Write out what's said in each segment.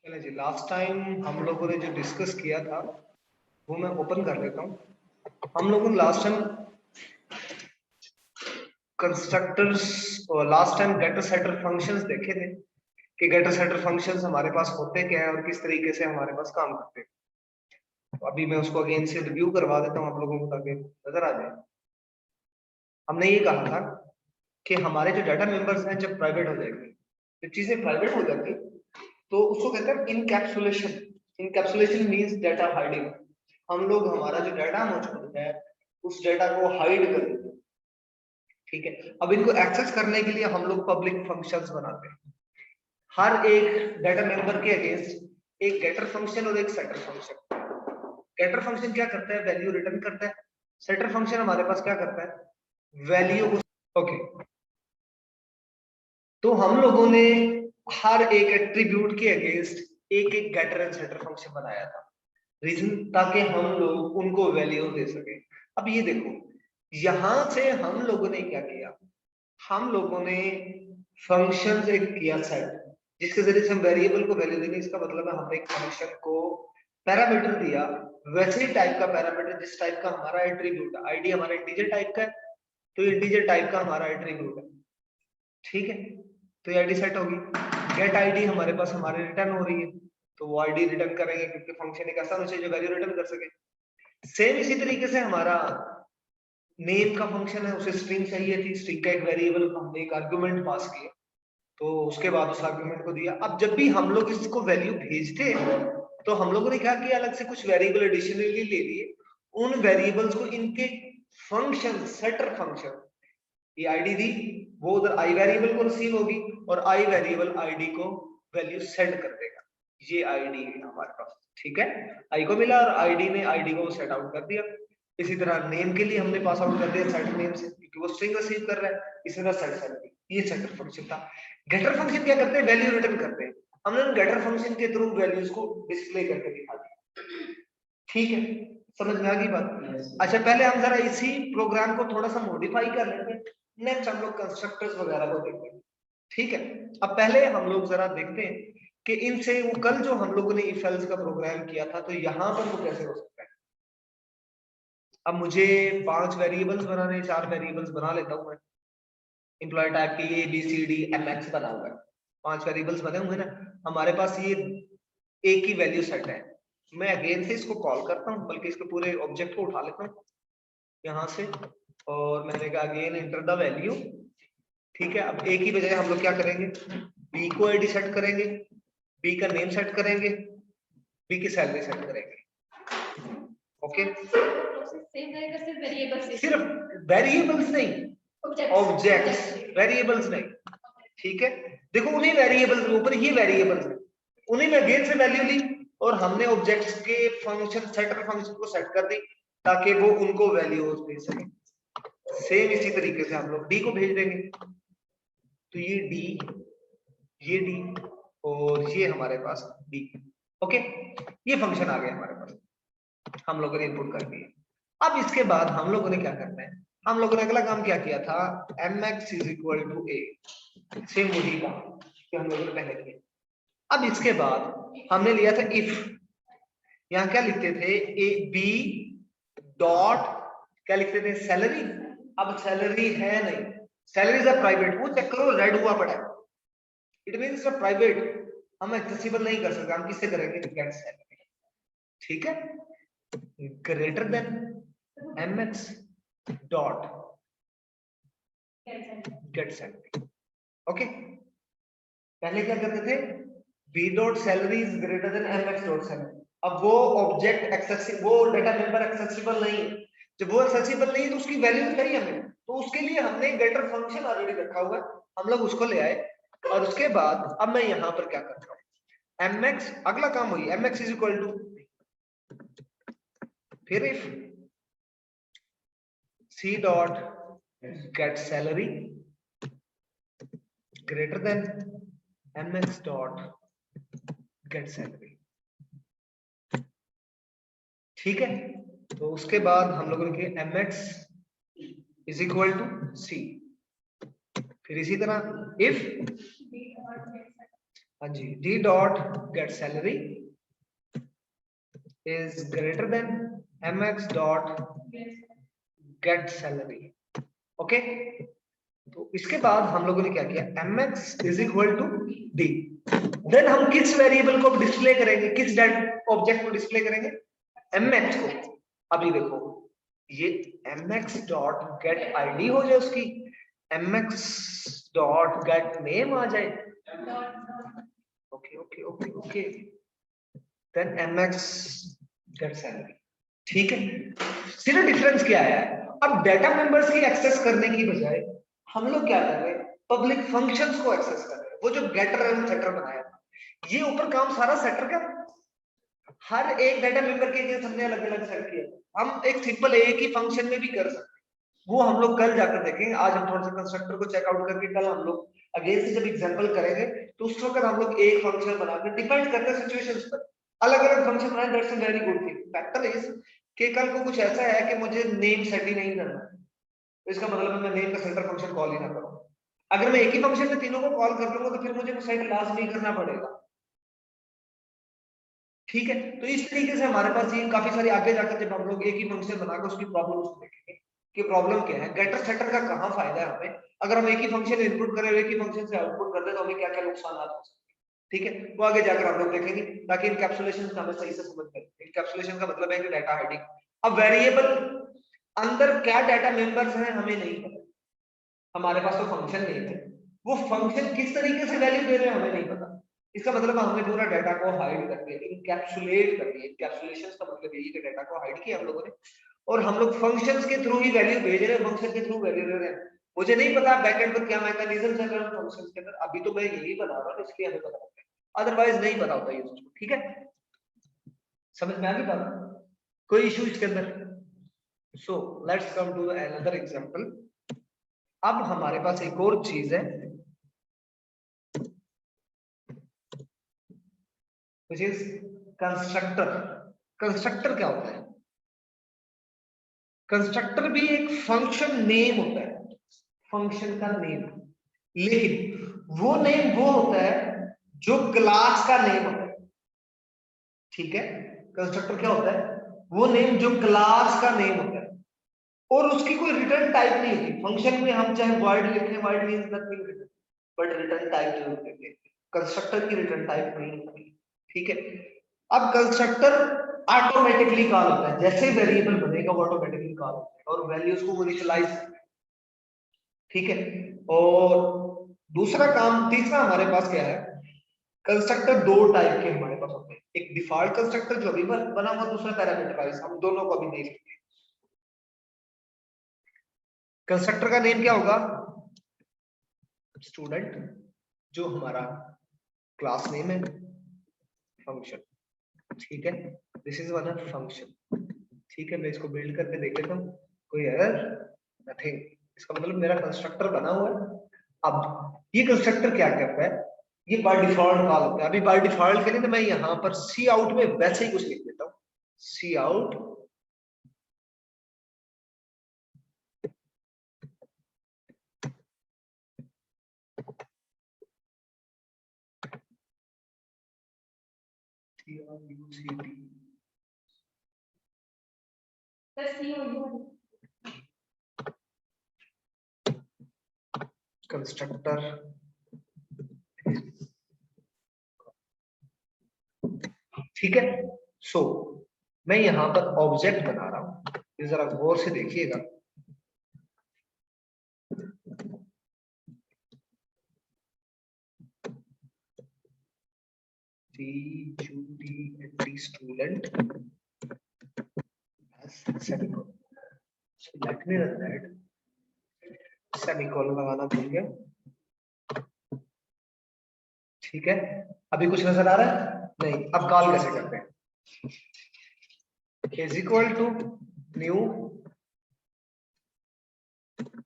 चलिए जी, last time हम लोगों ने जो डिस्कस किया था वो मैं ओपन कर लेता हूँ। हम लोगों ने लास्ट टाइम कंस्ट्रक्टर्स और last time getter setter functions देखे थे कि गेटर सेटर फंक्शंस हमारे पास होते क्या है और किस तरीके से हमारे पास काम करते हैं। तो अभी मैं उसको अगेन से रिव्यू करवा देता हूँ आप लोगों को ताकि नजर आ जाए। हमने ये कहा था कि हमारे जो डाटा मेंबर्स हैं जब प्राइवेट हो जाएंगे, जब चीजें प्राइवेट हो जाती तो उसको कहते हैं encapsulation. Encapsulation means data hiding. हम लोग हमारा जो डाटा मौजूद है उस डाटा को हाइड कर देते हैं। ठीक है, अब इनको एक्सेस करने के लिए हम लोग पब्लिक फंक्शंस बनाते हैं। हर एक डाटा मेंबर के अगेंस्ट एक गेटर फंक्शन और एक सेटर फंक्शन। गेटर फंक्शन क्या करता है? वैल्यू रिटर्न करता है। सेटर फंक्शन हमारे पास क्या करता है? वैल्यू। ओके, तो हम लोगों ने हर एक एट्रीब्यूट के अगेंस्ट एक एक गेटर एंड सेटर फंक्शन बनाया था। रीजन ताकि हम लोग उनको वैल्यू दे सके। अब ये देखो, यहां से हम लोगों ने क्या किया? हम लोगों ने फंक्शन एक किया सेट जिसके जरिए से हम वेरिएबल को वैल्यू देंगे। इसका मतलब है हमने एक फंक्शन को पैरामीटर दिया, वैसे ही टाइप का पैरामीटर जिस टाइप का हमारा एट्रीब्यूट है। आईडी हमारा इंटीजर टाइप का है तो इंटीजर टाइप का हमारा एट्रीब्यूट है। ठीक है, तो ये आईडी सेट होगी। गेट आईडी हमारे पास हमारे रिटर्न हो रही है तो वो आईडी रिटर्न करेंगे क्योंकि फंक्शन एक ऐसा होना चाहिए जो वैल्यू रिटर्न कर सके। सेम इसी तरीके से हमारा नेम का फंक्शन है, उसे स्ट्रिंग चाहिए थी। स्ट्रिंग का एक वेरिएबल हमने एक आर्गुमेंट पास किया तो उसके बाद उस आर्गुमेंट को दिया। अब जब भी हम लोग इसको वैल्यू भेजते हैं तो हम लोगों ने क्या किया? अलग से कुछ वेरिएबल एडिशनली ले लिए। उन वेरिएबल्स को इनके फंक्शन सेटर फंक्शन ये आईडी दी, वो उधर आई वेरिएबल को रिसीव होगी और आई वेरिएबल आईडी को वैल्यू सेंड कर देगा। ये आईडी है हमारे पास। ठीक है, आई को मिला और आईडी ने आईडी को सेट आउट कर दिया। इसी तरह नेम के लिए हमने पास आउट कर दिया सेट नेम से क्योंकि वो स्ट्रिंग रिसीव कर रहा है। इसी तरह सेट सेट ये सेटर फंक्शन था। गेटर फंक्शन क्या करते हैं? वैल्यू रिटर्न करते हैं। हमने गेटर फंक्शन के थ्रू वैल्यूज को डिस्प्ले करके दिखा दिया। ठीक है, समझ में आ गई बात? अच्छा, पहले हम जरा इसी प्रोग्राम को थोड़ा सा मॉडिफाई कर लेते हैं, नेक्स्ट हम लोग कंस्ट्रक्टर्स वगैरह को देखते हैं। ठीक है, अब पहले हम लोग जरा देखते हैं कि इनसे वो कल जो हम लोगों ने इफ एल्स का प्रोग्राम किया था तो यहां पर वो कैसे हो सकता है। अब मुझे 5 वेरिएबल्स बनाने, 4 वेरिएबल्स बना लेता हूं मैं। एम्प्लॉय टाइप के A B C D M X बना हुआ है, 5 वेरिएबल्स बने हुए ना। हमारे पास ये एक ही वैल्यू सेट है। मैं अगेन से इसको कॉल करता हूं, बल्कि इसके पूरे ऑब्जेक्ट को उठा लेता हूं यहां से और मैंने कहा अगेन एंटर द वैल्यू। ठीक है, अब एक ही बजाय हम लोग क्या करेंगे? बी को आईडी सेट करेंगे, बी का नेम सेट करेंगे, बी की सैलरी सेट करेंगे। ओके, सिर्फ वेरिएबल्स नहीं, ऑब्जेक्ट्स, वेरिएबल्स नहीं। ठीक है, देखो उन्हीं वेरिएबल्स के ऊपर ये वेरिएबल्स है, उन्हीं में अगेन से वैल्यू ली और हमने ऑब्जेक्ट्स के फंक्शन सेटर फंक्शन को सेट कर दी ताकि वो उनको वैल्यूज दे सके। सेम इसी तरीके से हम लोग डी को भेज देंगे तो ये डी, ये डी और ये हमारे पास डी। ओके, ये फंक्शन आ गया हमारे पास, हम लोगों ने इनपुट कर दिया। अब इसके बाद हम लोगों ने क्या करना है? हम लोगों ने अगला काम क्या किया था? mx is equal to A, same वही काम कि हम लोगों ने पहले किया। अब इसके बाद हमने लिया था इफ, यहां क्या लिखते थे? ए बी डॉट क्या लिखते थे? सैलरी। अब सैलरी है नहीं, सैलरी इज अ प्राइवेट, वो चेक करो रेड हुआ पड़ा है, इट मींस अ प्राइवेट, हम एक्सेसिबल नहीं कर सकते। हम किससे करेंगे? Get salary. ठीक है, greater than mx dot get salary. Okay, पहले क्या करते थे? B dot salary is greater than mx dot salary. अब वो ऑब्जेक्ट एक्सेसिबल, वो डेटा मेंबर एक्सेसिबल नहीं है। जब वो एक्सेसिबल नहीं है तो उसकी वैल्यू चाहिए हमें, तो उसके लिए हमने गेटर फंक्शन ऑलरेडी रखा हुआ है, हम लोग उसको ले आए। और उसके बाद अब मैं यहां पर क्या करता हूं? mx, अगला काम वही, mx इज इक्वल टू, फिर if c dot get salary greater than mx dot get salary। ठीक है, तो उसके बाद हम लोगों ने किया mx is equal to c, फिर इसी तरह if, हाँ जी, d dot get salary is greater than mx dot get salary. Okay, तो इसके बाद हम लोगों ने क्या किया, mx is equal to d। Then हम किस वेरिएबल को डिस्प्ले करेंगे, किस ऑब्जेक्ट को डिस्प्ले करेंगे, mx को। अभी देखो ये mx डॉट गेट id हो जाए उसकी, mx डॉट गेट नेम आ जाए। Okay okay okay okay, then mx get salary. ठीक है, सिर्फ डिफरेंस क्या है, अब डाटा मेंबर्स की एक्सेस करने की बजाय हम लोग क्या कर रहे हैं, पब्लिक फंक्शंस को एक्सेस कर रहे हैं। वो जो गेटर एंड सेटर बनाया था, ये ऊपर काम सारा सेटर का, हर एक डाटा मेंबर के लिए हमने अलग अलग सेट किया। हम एक सिंपल एक ही फंक्शन में भी कर सकते हैं, वो हम लोग कल जाकर देखेंगे। आज हम थोड़ा सा कंस्ट्रक्टर को चेकआउट करके कल हम लोग अगेन से जब एग्जांपल करेंगे तो उस वक्त हम लोग एक फंक्शन बनाकर डिपेंड करते हैं सिचुएशंस पर, अलग अलग फंक्शन बनाए। That's a very good thing. Factor is कि कल को कुछ ऐसा है कि मुझे नेम सेट ही नहीं करना, तो इसका मतलब है मैं नेम का सेंटर फंक्शन कॉल ही ना करूं। अगर मैं एक ही फंक्शन में तीनों को कॉल कर लूंगा तो फिर मुझे सेट लाजमी करना पड़ेगा। ठीक है, तो इस तरीके से हमारे पास ये काफी सारी आगे जाकर जब हम लोग एक ही फंक्शन बनाकर उसकी प्रॉब्लम देखेंगे कि प्रॉब्लम क्या है, गेटर सेटर का कहां फायदा है हमें, अगर हम एक ही फंक्शन इनपुट करें एक ही फंक्शन से आउटपुट कर दे तो हमें क्या क्या नुकसान हो सकते हैं। ठीक है, वो आगे जाकर हम लोग देखेंगे, ताकि इनकैप्सुलेशन हमें सही से समझ में। इनकैप्सुलेशन का मतलब है कि डाटा हाइडिंग। अब वेरिएबल अंदर क्या डाटा मेंबर्स हैं हमें नहीं पता, हमारे पास तो फंक्शन नहीं है, वो फंक्शन किस तरीके से वैल्यू दे रहे हैं हमें नहीं पता। इसका मतलब हमने पूरा डाटा को हाइड कर दिया, इनकैप्सुलेट कर दिया। इनकैप्सुलेशन का मतलब यही कि डाटा को हाइड किया हम लोगों ने, और हम लोग फंक्शंस के थ्रू ही वैल्यू भेज रहे हैं, फंक्शन के थ्रू वैल्यू ले रहे हैं। मुझे नहीं पता बैकएंड पर क्या मैकेनिज्म चल रहा है फंक्शंस के अंदर, अभी तो मैं यही बता रहा हूं इसलिए हमें पता होता है, अदरवाइज नहीं पता होता यूजर को। ठीक है, समझ में आ गई बात, कोई इशू इसके अंदर? So let's come to another example. अब हमारे पास एक और चीज है which is कंस्ट्रक्टर। कंस्ट्रक्टर क्या होता है, कंस्ट्रक्टर भी एक फंक्शन नेम होता है, फंक्शन का नेम, लेकिन वो नेम वो होता है जो क्लास का नेम होता है। ठीक है, कंस्ट्रक्टर क्या होता है, वो नेम जो क्लास का नेम होता है, और उसकी कोई रिटर्न टाइप नहीं होती। फंक्शन में हम चाहे वर्ड लिखें, word means nothing return, but return type जरूर देते हैं। कंस्ट्रक्टर की रिटर्न टाइप नहीं होती। ठीक है, अब कंस्ट्रक्टर ऑटोमेटिकली कॉल होता है, जैसे वेरिएबल बनेगा वो ऑटोमेटिकली कॉल होता है और वैल्यूज को वो इनिशियलाइज। ठीक है, और दूसरा काम, तीसरा हमारे पास क्या है, कंस्ट्रक्टर दो टाइप के हमारे पास होते हैं। एक डिफॉल्ट कंस्ट्रक्टर जो अभी बना हुआ, दूसरा पैरामीटराइज। हम दोनों को अभी देख लेंगे। कंस्ट्रक्टर का नेम क्या होगा, स्टूडेंट, जो हमारा क्लास नेम है, फंक्शन। ठीक है, this is one of function. ठीक है, मैं इसको बिल्ड करके देख लेता हूँ, कोई एरर, नथिंग। इसका मतलब मेरा कंस्ट्रक्टर बना हुआ है। अब ये कंस्ट्रक्टर क्या करता है, ये बाय डिफॉल्ट कॉल होता है। अभी बाय डिफॉल्ट के लिए तो मैं यहाँ पर सी आउट में वैसे ही कुछ लिख देता हूँ, सी आउट कंस्ट्रक्टर। ठीक है, सो मैं यहाँ पर ऑब्जेक्ट बना रहा हूँ, ये जरा गौर से देखिएगा। Student, let me run that, semicolon लगाना भूल गया। ठीक है, अभी कुछ नजर आ रहा है नहीं? अब कॉल कैसे करते हैं, is equal to new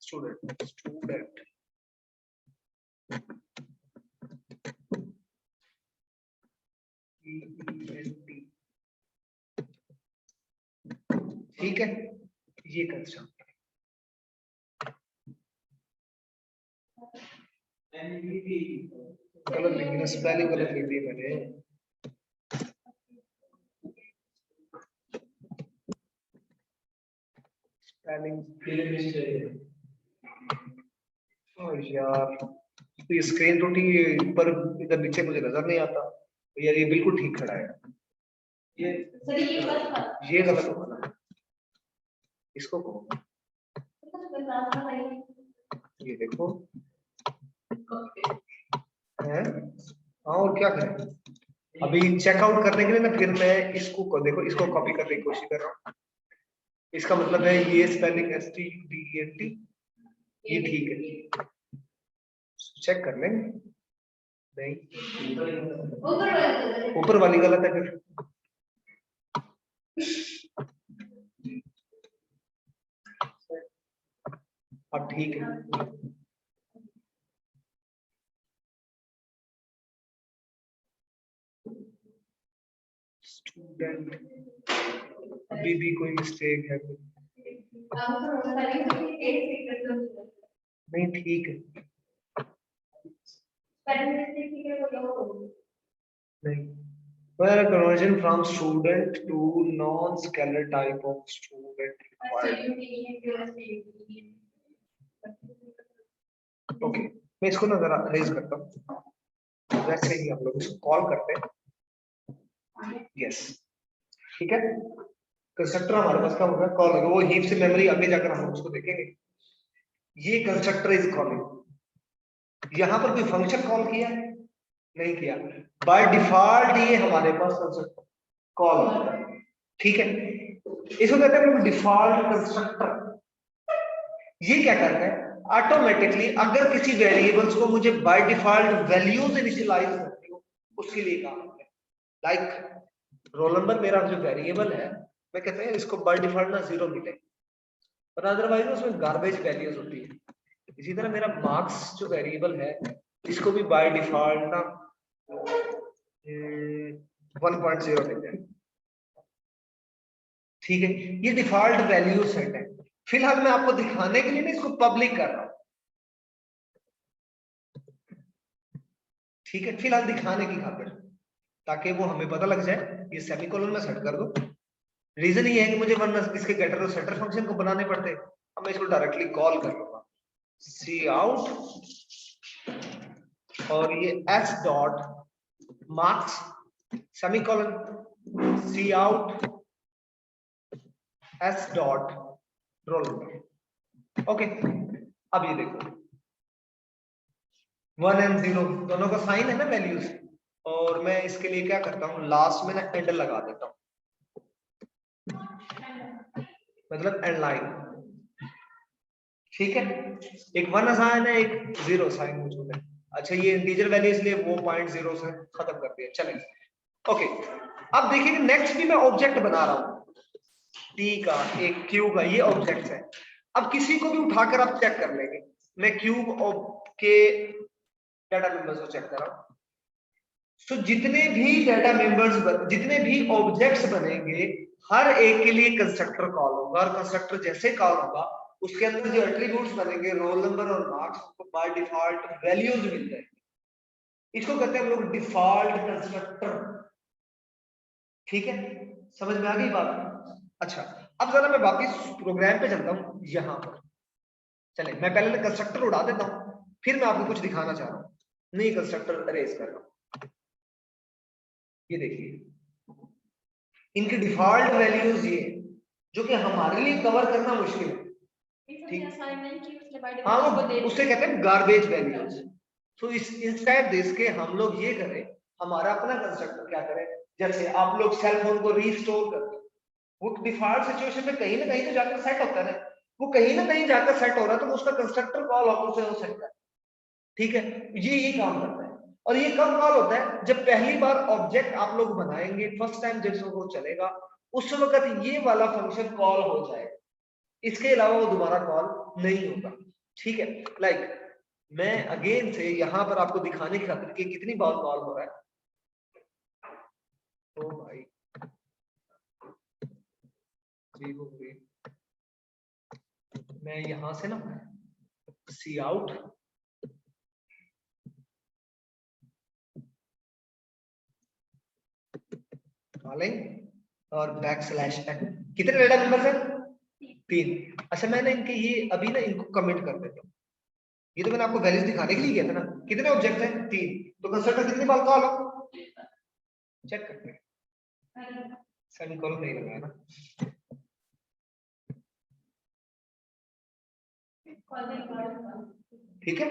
student, student ठीक है, ये कंस्ट्रक्ट गलत लिखी ना, स्पेलिंग गलत लिख दी मैंने। स्पेलिंग यार, तो ये स्क्रीन तो ठीक है, पर इधर नीचे मुझे नजर नहीं आता यार, ये बिल्कुल ठीक खड़ा है। ये गलत होगा ना, इसको कहो, ये देखो है। हाँ, और क्या करें, अभी चेकआउट करने के लिए ना फिर मैं इसको देखो, इसको कॉपी करने की कोशिश कर रहा हूँ। इसका मतलब है ये स्पेलिंग STUDENT, ये ठीक है, चेक कर लें। नहीं, ऊपर वाली गलत है फिर। अब ठीक है, स्टूडेंट, अभी भी कोई मिस्टेक है? नहीं, ठीक है, नहीं, where conversion from student to non-scalar type of student required. Okay, मैं इसको ना जरा रेज करता हूँ, वैसे ही हम लोग इसको कॉल करते हैं। यस, ठीक है, कंस्ट्रक्टर हमारे पास का होगा, कॉल होगा, वो हीप से मेमोरी आगे जाकर हम उसको देखेंगे। ये कंस्ट्रक्टर इज कॉलिंग, यहां पर कोई फंक्शन कॉल किया है? नहीं किया, बाय डिफॉल्ट ये हमारे पास कंस्ट्रक्टर कॉल होता है, ठीक है, इसको कहते हैं डिफॉल्ट कंस्ट्रक्टर। ये क्या करता है, ऑटोमेटिकली अगर किसी वेरिएबल्स को मुझे बाय डिफॉल्ट वैल्यूज इनिशियलाइज करती हो, उसके लिए काम है। लाइक रोल नंबर मेरा जो वेरिएबल है, मैं कहते हैं इसको बाय डिफॉल्ट ना 0 मिले, पर अदरवाइज उसमें गार्बेज वैल्यूज होती है। इसी तरह मेरा मार्क्स जो वेरिएबल है, इसको भी बाय डिफॉल्ट ना 1.0 देते हैं, ठीक है, ये डिफॉल्ट वैल्यू सेट है। फिलहाल मैं आपको दिखाने के लिए ना इसको पब्लिक कर रहा हूं, ठीक है, फिलहाल दिखाने की खातिर, ताकि वो हमें पता लग जाए। ये सेमीकोलन में सेट कर दो, रीजन ये है कि मुझे वरना इसके गेटर और सेटर फंक्शन को बनाने पड़ते, अब मैं इसको डायरेक्टली कॉल कर लूंगा, सी आउट, और ये S dot marks semicolon C out S dot roll number. Okay, अब ये देखो 1 and 0 दोनों का साइन है ना वैल्यूज, और मैं इसके लिए क्या करता हूँ, लास्ट में ना एंड लगा देता हूँ, मतलब एंड लाइन, ठीक है, एक 1 साइन है, एक 0 साइन मौजूद है। अच्छा, ये इंटीजर वैल्यू इसलिए वो 0.0 से खत्म कर दिया, चलें। ओके, अब देखिए नेक्स्ट भी मैं ऑब्जेक्ट बना रहा हूँ, टी का एक क्यूब का, ये ऑब्जेक्ट है। अब किसी को भी उठाकर आप चेक कर लेंगे, मैं क्यूब के डाटा मेंबर्स को चेक कर रहा हूँ, तो जितने भी डाटा मेंबर्स, जितने भी ऑब्जेक्ट्स बनेंगे, हर एक के लिए कंस्ट्रक्टर कॉल होगा, और कंस्ट्रक्टर जैसे कॉल होगा उसके अंदर जो एट्रीब्यूट्स बनेंगे, रोल नंबर और मार्क्स, को बाय डिफॉल्ट वैल्यूज मिल जाएंगे। इसको कहते हैं हम लोग डिफॉल्ट कंस्ट्रक्टर, ठीक है, समझ में आ गई बात? अच्छा, अब जरा मैं वापस प्रोग्राम पे चलता हूँ, यहां पर चले, मैं पहले कंस्ट्रक्टर उड़ा देता हूँ, फिर मैं आपको कुछ दिखाना चाह रहा हूँ, नहीं कंस्ट्रक्टर अरेज कर रहा हूँ। ये देखिए इनकी डिफॉल्ट वैल्यूज ये, जो कि हमारे लिए कवर करना मुश्किल है, ठीक, हाँ, वो उससे कहते हैं गार्बेज वैल्यूज। तो इस इंस्टेड दिस के हम लोग ये करें, हमारा अपना कंस्ट्रक्टर क्या करें, जैसे आप लोग सेल फोन को रीस्टोर कर दो, वो डिफॉल्ट सिचुएशन में कहीं ना कहीं तो जाकर सेट होता है, वो कहीं ना कहीं जाकर सेट हो रहा है, तो उसका कंस्ट्रक्टर कॉल होकर उसे वो सेट कर, ठीक है, ये काम करता है। और ये कब कॉल होता है, जब पहली बार ऑब्जेक्ट आप लोग बनाएंगे, फर्स्ट टाइम जब वो चलेगा, उस वक्त ये वाला फंक्शन कॉल हो जाएगा, इसके अलावा वो दोबारा कॉल नहीं होगा, ठीक है। लाइक मैं अगेन से यहां पर आपको दिखाने की खातिर कि कितनी बार कॉल हो रहा है, तो भाई मैं यहां से ना सी आउट कॉलिंग और बैकस्लैश n। कितने डेटा मेंबर्स हैं? 3। अच्छा मैंने इनके ये अभी ना इनको कमेंट कर देता हूँ। ये तो मैंने आपको वैल्यूज दिखाने के लिए किया था ना। कितने ऑब्जेक्ट हैं? 3। तो कंस्ट्रक्टर कितनी बार कॉल हो? चेक करते हैं। सेमीकोलन नहीं लगाया ना। ठीक है,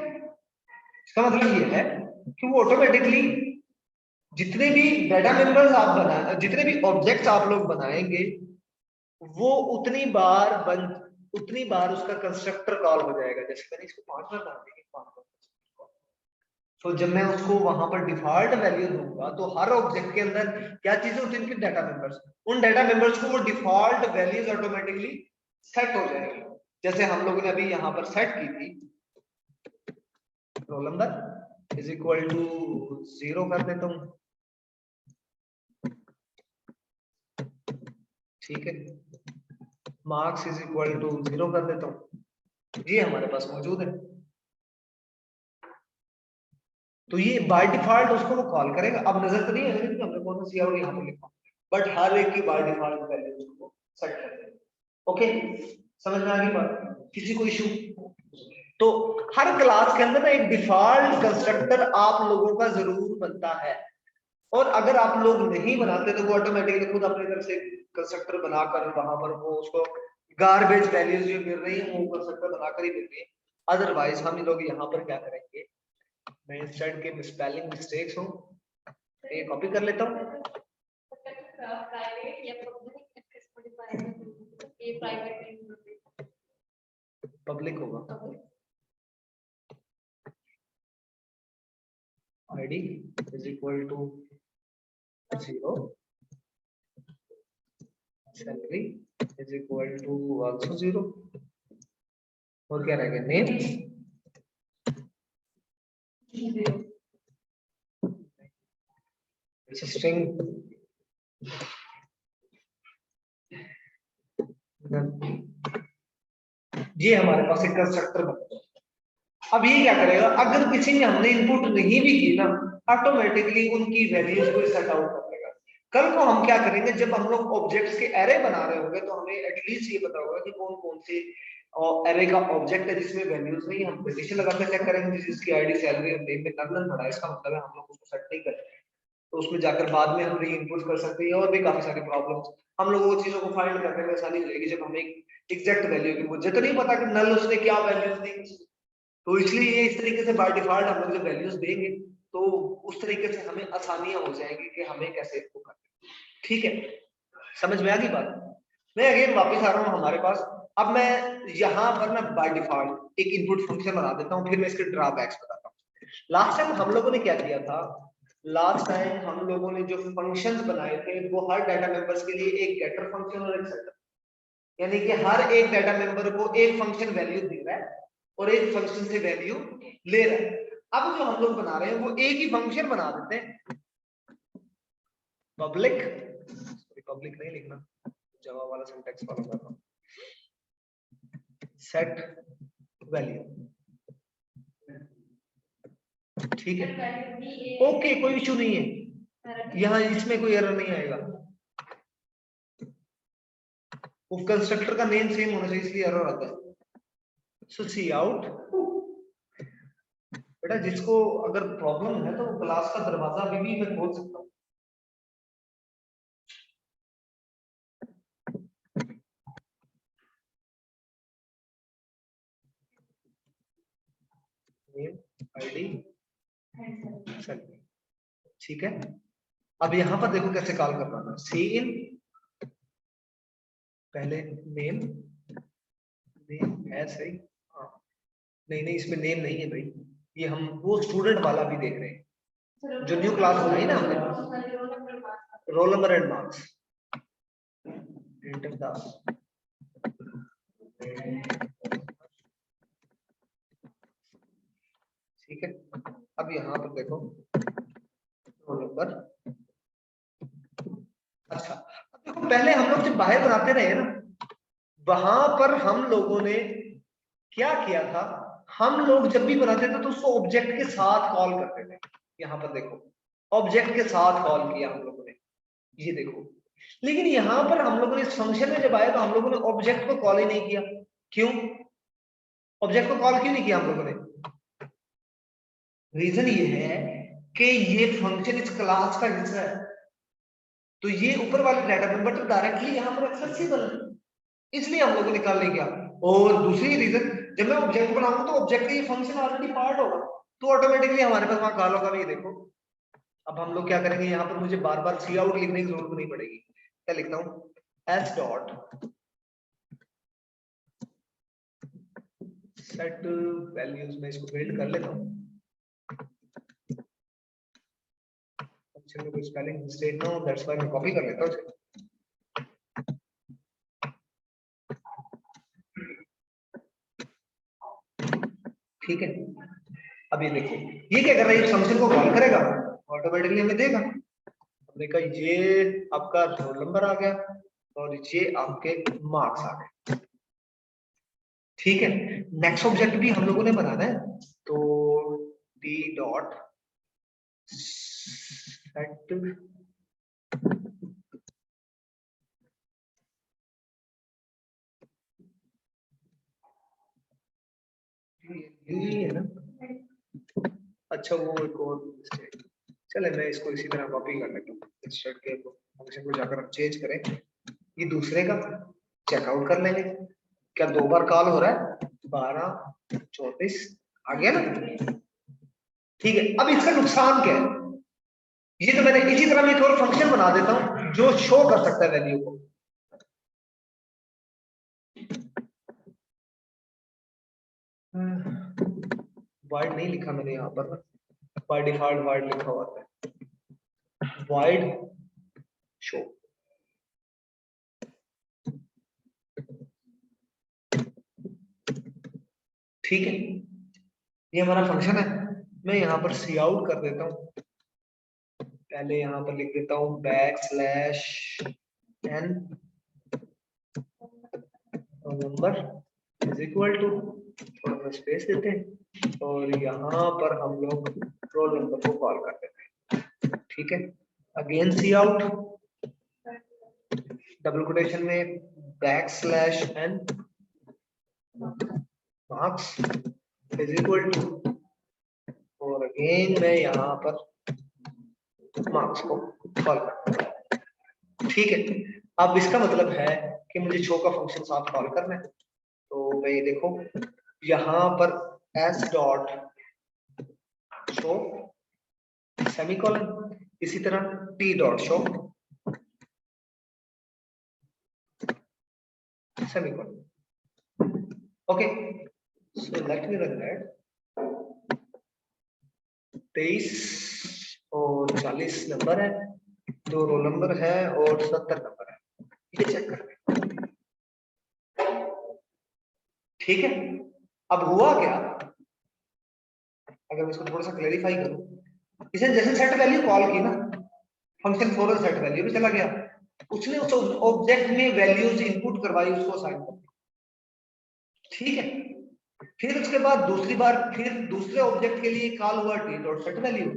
इसका मतलब ये है कि वो ऑटोमेटिकली जितने भी डाटा मेंबर्स आप बना, जितने भी ऑब्जेक्ट्स आप लोग बनाएंगे वो उतनी बार उसका कंस्ट्रक्टर कॉल हो जाएगा। जैसे मैंने इसको 5 बार बना दिया, 5 बार। तो जब मैं उसको वहां पर डिफॉल्ट वैल्यू दूंगा तो हर ऑब्जेक्ट के अंदर क्या चीजें होती है? उनके डाटा मेंबर्स। उन डाटा मेंबर्स को वो डिफॉल्ट वैल्यूज ऑटोमेटिकली सेट हो जाएगी। जैसे हम लोगों ने अभी यहाँ पर सेट की थी, roll number is equal to 0 कर देता हूं, ठीक है। मार्क्स इज इक्वल टू 0 कर देता हूं, ये हमारे पास मौजूद है। तो ये बाय डिफॉल्ट उसको वो कॉल करेगा। अब नजर तो नहीं आएगा कि हमने कौन सा सी आउट यहाँ पे लिखा, बट हर एक की बाय डिफॉल्ट वैल्यू उसको सेट कर देगा। ओके, समझ में आ गई बात? किसी को इशू? तो हर क्लास के अंदर ना एक डिफॉल्ट कंस्ट्रक्टर आप लोगों का जरूर बनता है, और अगर आप लोग नहीं बनाते तो वो ऑटोमेटिकली खुद अपनी तरफ से कंस्ट्रक्टर बनाकर वहां पर वो उसको गार्बेज वैल्यूज जो मिल रही है वो कंस्ट्रक्टर बनाकर ही मिल रही है। अदरवाइज हम लोग यहाँ पर क्या करेंगे, मैं इंस्टेड के स्पेलिंग मिस्टेक्स हूँ ये कॉपी कर लेता हूँ। पब्लिक होगा, id is equal to 0, salary is equal to also 0, और क्या रहेगा? नेम स्ट्रिंग, ये हमारे पास एक कंस्ट्रक्टर बन गया। अब ये क्या करेगा, अगर किसी ने हमने इनपुट नहीं भी की ना, ऑटोमेटिकली उनकी वैल्यूज को सेट आउट कर देगा। कल को हम क्या करेंगे, जब हम लोग ऑब्जेक्ट्स के एरे बना रहे होंगे तो हमें एटलीस्ट ये पता होगा कि कौन कौन से एरे का ऑब्जेक्ट है जिसमें वैल्यूज नहीं। हम कंडीशन लगाकर चेक करेंगे जिसकी आईडी सैलरी और नेम में नल पड़ा है, इसका मतलब है हम लोग उसको सेट नहीं करेंगे, तो उसमें जाकर बाद में हम री इनपुट कर सकते हैं। और भी काफी सारी प्रॉब्लम्स हम लोगों को चीजों को फाइंड करने में आसानी हो जाएगी जब हमें एग्जैक्ट वैल्यू की। मुझे तो नहीं पता कि नल उसने क्या वैल्यूज दी, तो इसलिए ये इस तरीके से बाय डिफॉल्ट हम लोग जब वैल्यूज देंगे तो उस तरीके से हमें आसानियां हो जाएंगी कि हमें कैसे इसको करना। ठीक है, समझ में आ गई बात? मैं अगेन वापस आ रहा हूँ हमारे पास। अब मैं यहाँ पर ना बाय डिफॉल्ट एक इनपुट फंक्शन बना देता हूँ, फिर मैं इसके ड्रॉबैक्स बताता हूँ। लास्ट टाइम हम लोगों ने क्या किया था, लास्ट टाइम हम लोगों ने जो फंक्शंस बनाए थे वो हर डाटा मेंबर्स के लिए एक गेटर फंक्शन और एक सेटर, यानी कि हर एक डाटा मेंबर को एक फंक्शन वैल्यू दे रहा है और एक फंक्शन से वैल्यू ले रहा है। अब जो हम लोग बना रहे हैं वो एक ही फंक्शन बना देते हैं, पब्लिक, पब्लिक नहीं लिखना, जावा वाला सिंटैक्स फॉलो कर रहा हूं, सेट वैल्यू, ठीक है। ओके, कोई इशू नहीं है, यहाँ इसमें कोई एरर नहीं आएगा। वो कंस्ट्रक्टर का नेम सेम होना चाहिए इसलिए एरर आता है। सो सी आउट, बेटा जिसको अगर प्रॉब्लम है तो क्लास का दरवाजा अभी भी मैं खोल सकता हूँ। आईडी, ठीक है। अब यहाँ पर देखो कैसे कॉल करना है, सी इन, पहले नेम, नेम है सही, हाँ नहीं नहीं इसमें नेम नहीं है भाई, ये हम वो स्टूडेंट वाला भी देख रहे हैं जो न्यू क्लास बनाई ना हमने, roll number and marks, enter the, ठीक है। अब यहाँ पर देखो रोल नंबर, अच्छा अब देखो पहले हम लोग जब बाहर बनाते रहे ना, वहां पर हम लोगों ने क्या किया था, हम लोग जब भी बनाते थे तो उसको ऑब्जेक्ट के साथ कॉल करते थे। यहाँ पर देखो ऑब्जेक्ट के साथ कॉल किया हम लोगों ने, ये देखो, लेकिन यहाँ पर हम लोगों ने इस फंक्शन में जब आए तो हम लोगों ने ऑब्जेक्ट को कॉल ही नहीं किया। क्यों ऑब्जेक्ट को कॉल क्यों नहीं किया हम लोगों ने? रीजन ये है कि ये फंक्शन इस क्लास का हिस्सा है, तो ये ऊपर वाले डाटा मेंबर तो डायरेक्टली यहाँ पर एक्सेसिबल है, इसलिए हम लोगों ने निकाल नहीं किया। और दूसरी रीजन, जब मैं ऑब्जेक्ट बनाऊंगा तो ऑब्जेक्ट का ये फंक्शन ऑलरेडी पार्ट होगा, तो ऑटोमेटिकली हमारे पास वहां कॉल होगा। ये देखो, अब हम लोग क्या करेंगे, यहाँ पर मुझे बार बार सी आउट लिखने की जरूरत नहीं पड़ेगी। क्या लिखता हूँ, एस डॉट सेट वैल्यूज में इसको बिल्ड कर लेता हूँ, फंक्शन में कोई स्पेलिंग मिस्टेक ना हो, दैट्स व्हाई मैं कॉपी कर लेता हूँ। ठीक है, अब ये देखो, ये क्या कर रहा है, इस फंक्शन को कॉल करेगा, ऑटोमेटिकली हमें देगा। हमने कहा ये आपका रोल नंबर आ गया और ये आपके मार्क्स आ गए। ठीक है, नेक्स्ट ऑब्जेक्ट भी हम लोगों ने बनाना है, तो डी डॉट सेट ये है ना, अच्छा वो एक और मिस्टेक, चले मैं इसको इसी तरह कॉपी कर लेता हूँ, इस शर्ट के फंक्शन को जाकर हम चेंज करें, ये दूसरे का चेकआउट कर लेंगे। क्या 2 बार कॉल हो रहा है, 12 34 आ गया ना। ठीक है, अब इसका नुकसान क्या है, ये तो मैंने इसी तरह में एक और फंक्शन बना देता हूं जो शो कर सकता है वैल्यू को। वाइड नहीं लिखा मैंने यहाँ पर, बाय डिफॉल्ट वाइड लिखा हुआ है, वाइड शो। ठीक है, ये हमारा फंक्शन है, मैं यहाँ पर सी आउट कर देता हूँ, पहले यहाँ पर लिख देता हूँ backslash N number is equal to, थोड़ा सा स्पेस देते हैं और यहाँ पर हम लोग रोल नंबर को कॉल कर देते हैं। ठीक है, again C out, double quotation में backslash N marks is equal to, और अगेन मैं यहाँ पर मार्क्स को कॉल करता हूँ। ठीक है, अब इसका मतलब है कि मुझे शो का फंक्शन साथ कॉल करना है, तो मैं ये देखो यहाँ पर एस डॉट शो सेमीकोलन, इसी तरह T dot show semicolon. Okay, so let me run that, 23 और 40 नंबर है, 2 रोल नंबर है और 70 नंबर है, ये चेक कर लें। ठीक है, अब हुआ क्या, अगर मैं इसको थोड़ा सा क्लेरिफाई करूं, इसे जैसे सेट वैल्यू कॉल की ना, फंक्शन फॉर सेट वैल्यू भी चला गया, उसने उस ऑब्जेक्ट में वैल्यूज इनपुट करवाई, उसको असाइन कर। ठीक है, फिर उसके बाद दूसरी बार फिर दूसरे ऑब्जेक्ट के लिए कॉल हुआ टी डॉट सेट वैल्यू,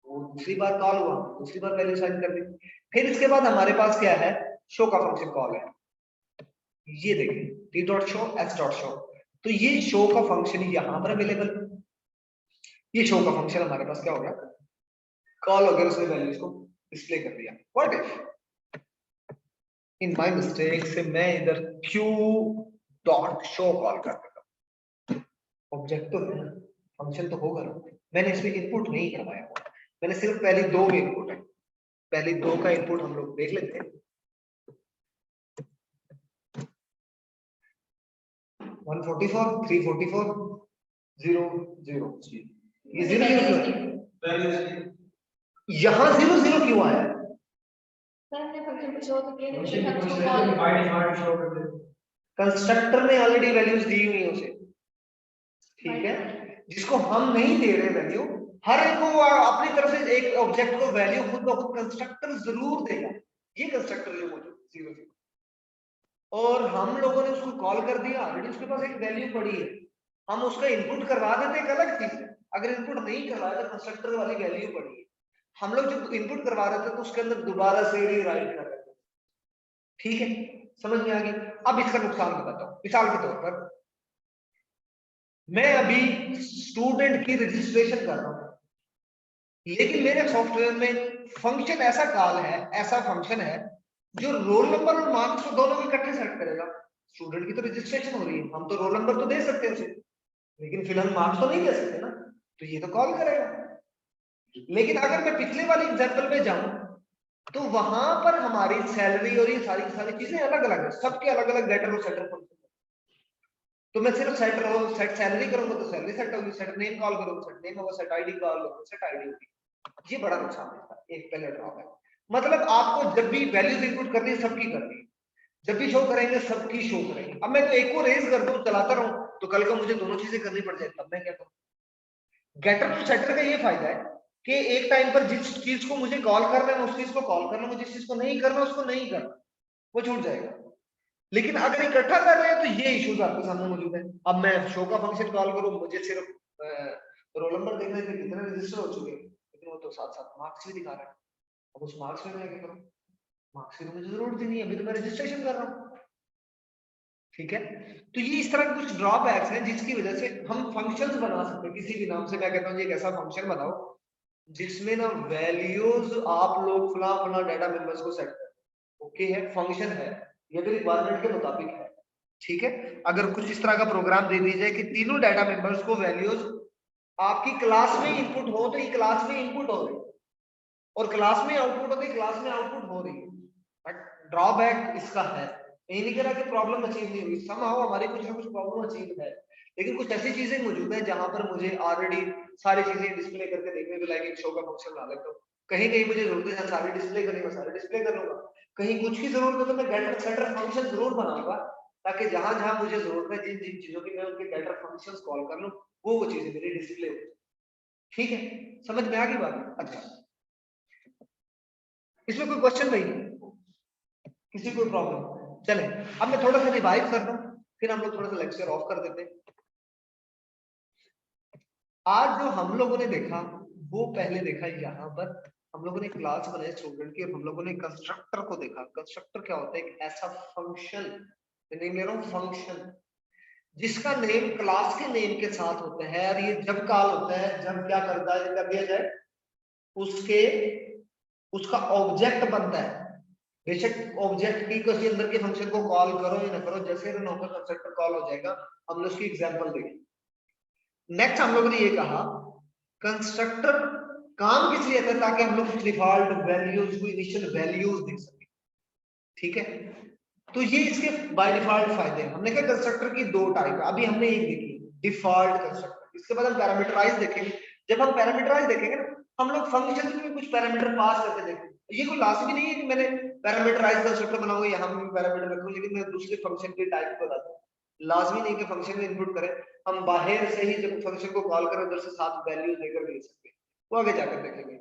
वो दूसरी बार कॉल हुआ, दूसरी बार वैल्यू असाइन कर दी। फिर इसके बाद हमारे पास क्या है, शो का फंक्शन कॉल है, ये देखिए T dot show S dot show, तो ये शो का फंक्शन यहाँ पर अवेलेबल, ये शो का फंक्शन हमारे पास क्या हो गया, कॉल हो गया, उसने वैल्यूज को डिस्प्ले कर दिया। What if in my mistake से मैं इधर क्यू डॉट शो कॉल कर देता हूं, ऑब्जेक्ट तो है ना, फंक्शन तो होगा ना, मैंने इसमें इनपुट नहीं करवाया हुआ, मैंने सिर्फ पहले 2 में इनपुट है, पहले 2 का इनपुट हम लोग देख लेते हैं। 144 344 0 0, ये 0 0 यहाँ 0 0 क्यों आया, कंस्ट्रक्टर ने ऑलरेडी वैल्यूज दी हुई है उसे। ठीक है, जिसको हम नहीं दे रहे वैल्यू, हर एक को अपनी तरफ से एक ऑब्जेक्ट को वैल्यू खुद ब खुद कंस्ट्रक्टर जरूर देगा, ये कंस्ट्रक्टर जो मौजूद 0 0, और हम लोगों ने उसको कॉल कर दिया, ऑलरेडी उसके पास एक वैल्यू पड़ी है, हम उसका इनपुट करवा देते एक अलग चीज है, अगर इनपुट नहीं करवाया तो कंस्ट्रक्टर वाली वैल्यू पड़ी है, हम लोग जब इनपुट करवा रहे थे तो उसके अंदर दोबारा से रीराइट कर रहे थे। ठीक है, समझ में आ गई। अब इसका नुकसान बताता हूँ। मिसाल के तौर पर मैं अभी स्टूडेंट की रजिस्ट्रेशन कर रहा हूँ, लेकिन मेरे सॉफ्टवेयर में फंक्शन ऐसा कॉल है, ऐसा फंक्शन है जो रोल नंबर और मार्क्स को दोनों को इकट्ठे सेट करेगा। स्टूडेंट की तो रजिस्ट्रेशन हो रही है, हम तो रोल नंबर तो दे सकते हैं उसे, लेकिन फिलहाल मार्क्स तो नहीं दे सकते ना, तो ये तो कॉल करेगा। लेकिन अगर मैं पिछले वाले एग्जांपल में जाऊं तो वहां पर हमारी सैलरी और ये सारी सारी चीजें अलग अलग है, सबके अलग अलग गेटर और सेटर फंक्शन। तो मैं सिर्फ सेट सैलरी करूंगा तो सैलरी सेट होगी, सेट नेम कॉल करूंगा सेट नेम होगा, सेट आईडी कॉल करूंगा सेट आईडी होगी। ये बड़ा नुकसान है, एक पहले ड्रॉप है। मतलब आपको जब भी वैल्यूज इनपुट करनी है सबकी करनी है, जब भी शो करेंगे सबकी शो करेंगे। अब मैं तो एक को रेज कर दूं चलाता रहूं तो कल को मुझे दोनों चीजें करनी पड़ जाए, तब मैं क्या करूं? गेटर टू सेटर का ये फायदा है कि एक टाइम पर जिस चीज को मुझे कॉल करना है उस चीज को कॉल करना, मुझे जिस चीज को नहीं करना उसको नहीं करना, वो छूट जाएगा। लेकिन अगर इकट्ठा कर रहे हैं तो ये इश्यूज आपके सामने मौजूद है। अब मैं शो का फंक्शन कॉल करूं, मुझे सिर्फ रोल नंबर देखने थे कितने रजिस्टर हो चुके हैं, लेकिन वो तो साथ साथ मार्क्स भी दिखा रहा है। अब उस मार्क्स में मैं क्या करूं? मार्क्स की तो मुझे जरूरत ही नहीं है, अभी तो मैं रजिस्ट्रेशन कर रहा हूँ। ठीक है, तो ये इस तरह के कुछ ड्रॉबैक्स हैं जिसकी वजह से हम फंक्शंस बना सकते हैं किसी भी नाम से। मैं कहता हूँ एक ऐसा फंक्शन बनाओ जिसमें ना वैल्यूज आप लोग फला फला डाटा मेंबर्स को सेट करें। ओके है, फंक्शन है, ये भी रिक्वायरमेंट के मुताबिक है। ठीक है, अगर कुछ इस तरह का प्रोग्राम दे दीजिए कि तीनों डाटा मेंबर्स को वैल्यूज आपकी क्लास में इनपुट हो तो ये क्लास में इनपुट हो रही, और क्लास में आउटपुट हो तो क्लास में आउटपुट हो रही है। बट ड्रॉबैक इसका है, ये नहीं कह रहा कि प्रॉब्लम अचीव नहीं हुई, समहाउ हमारी कुछ ना कुछ प्रॉब्लम अचीव है, लेकिन कुछ ऐसी चीजें मौजूद है जहां पर मुझे ऑलरेडी सारी चीजें डिस्प्ले करके देखने के लायक एक शो का फंक्शन बना लेता हूँ। कहीं कहीं मुझे जरूरत है सारे डिस्प्ले करने में, सारे डिस्प्ले कर लूंगा। कहीं कुछ की जरूरत है तो मैं गेटर सेटर फंक्शन जरूर बनाऊंगा, ताकि जहां जहां मुझे जरूरत है जिन जिन चीजों की मैं उनके गेटर फंक्शंस कॉल कर लूं, वो चीजें मेरी डिस्प्ले हो। ठीक है, समझ में आ गई बात? अच्छा, इसमें कोई क्वेश्चन नहीं, किसी को प्रॉब्लम? चले, अब मैं थोड़ा सा रिवाइव कर दूं, फिर हम लोग थोड़ा सा लेक्चर ऑफ कर देते हैं। आज जो हम लोगों ने देखा वो पहले देखा यहाँ पर हम लोगों ने क्लास बनाई स्टूडेंट की, और हम लोगों ने कंस्ट्रक्टर को देखा। कंस्ट्रक्टर क्या होता है? एक ऐसा फंक्शन, नेम ले रहा हूँ फंक्शन, जिसका नेम क्लास के नेम के साथ होता है, और ये जब कॉल होता है, जब क्या करता है कर दिया जाए उसके उसका ऑब्जेक्ट बनता है। बेशक ऑब्जेक्ट की किसी अंदर के फंक्शन को कॉल करो या ना करो, जैसे रन होकर कंस्ट्रक्टर कॉल हो जाएगा। हमने उसकी एग्जांपल देखी। नेक्स्ट हम लोगों ने ये कहा कंस्ट्रक्टर काम किस लिए आता है? ताकि हम लोग कुछ डिफॉल्ट वैल्यूज को इनिशियल वैल्यूज दे सके। ठीक है, तो ये इसके बाय डिफॉल्ट फायदे हैं। हमने कहा कंस्ट्रक्टर की दो टाइप है, अभी हमने एक देखी डिफॉल्ट कंस्ट्रक्टर, इसके बाद हम पैरामीटराइज देखेंगे। जब हम पैरामीटराइज देखेंगे ना, हम लोग फंक्शन में कुछ पैरामीटर पास करके देखेंगे। ये कोई लाजमी नहीं है कि मैंने पैरामीटराइज कंस्ट्रक्टर बनाऊंगा यहाँ भी पैरामीटर रखूं, लेकिन मैं दूसरे फंक्शन के टाइप बताता हूँ। लाजमी नहीं कि फंक्शन में इनपुट करें, हम बाहर से ही जब फंक्शन को कॉल करें उधर से साथ वैल्यू देकर भेज सकते हैं, वो आगे जाकर देखेंगे।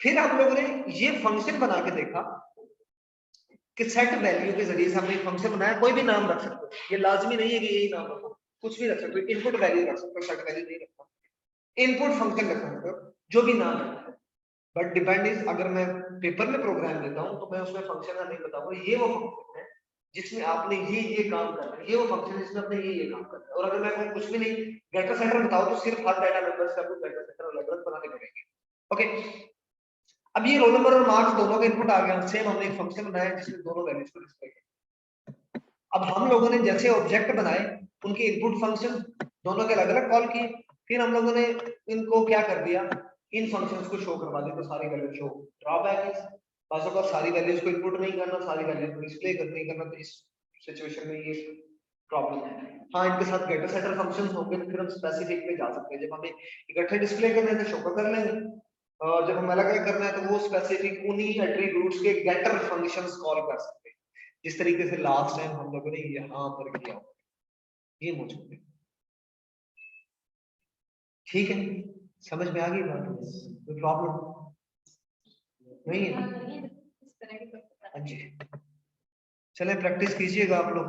फिर हम लोगों ने ये फंक्शन बना के देखा कि सेट वैल्यू के जरिए से हमने एक फंक्शन बनाया, कोई भी नाम रख सकते हो, ये लाजमी नहीं है कि यही नाम रखो, कुछ भी रख सकते हो। इनपुट वैल्यू रख सकते हो, सेट वैल्यू नहीं रखता, इनपुट फंक्शन रख सकते हो, जो भी नाम रखना है। बट डिपेंड इज, अगर मैं पेपर में प्रोग्राम देता हूं तो मैं उसमें फंक्शन का नहीं बताऊंगा ये वो फंक्शन है जिसमें आपने ये काम करना है, ये वो फंक्शन है जिसमें आपने ये काम करना है। और अगर मैं कुछ भी नहीं गेटर सेटर बताऊं तो सिर्फ हर डाटा मेंबर्स का कुछ गेटर सेटर अलग अलग बनाने पड़ेंगे। ओके, अब ये रोल नंबर और मार्क्स दोनों का इनपुट आ गया, सेम हमने एक फंक्शन बनाया जिसमें दोनों वैल्यूज को डिस्प्ले किया। अब हम लोगों ने जैसे ऑब्जेक्ट बनाए, उनके इनपुट फंक्शन दोनों के अलग अलग कॉल किए, फिर हम लोगों ने इनको क्या कर दिया, इन फंक्शंस को शो करवा दिया, तो सारी वैल्यू शो। ड्रॉबैक इज पासों का सारी वैल्यूज को इनपुट नहीं करना, सारी वैल्यूज को डिस्प्ले नहीं करना, तो इस सिचुएशन में ये प्रॉब्लम है। हाँ, इनके साथ गेटर सेटर फंक्शंस होंगे तो फिर हम स्पेसिफिक पे जा सकते हैं। जब हमें इकट्ठे डिस्प्ले करने हैं तो शो कर लेंगे, और जब हमें अलग अलग करना है तो वो स्पेसिफिक उन्हीं एट्रीब्यूट्स के गेटर फंक्शंस कॉल कर सकते हैं, जिस तरीके से लास्ट टाइम हम लोगों ने यहाँ पर किया, ये मौजूद है। ठीक है, समझ में आ गई बात? कोई प्रॉब्लम नहीं है? हाँ जी, चले प्रैक्टिस कीजिएगा आप लोग।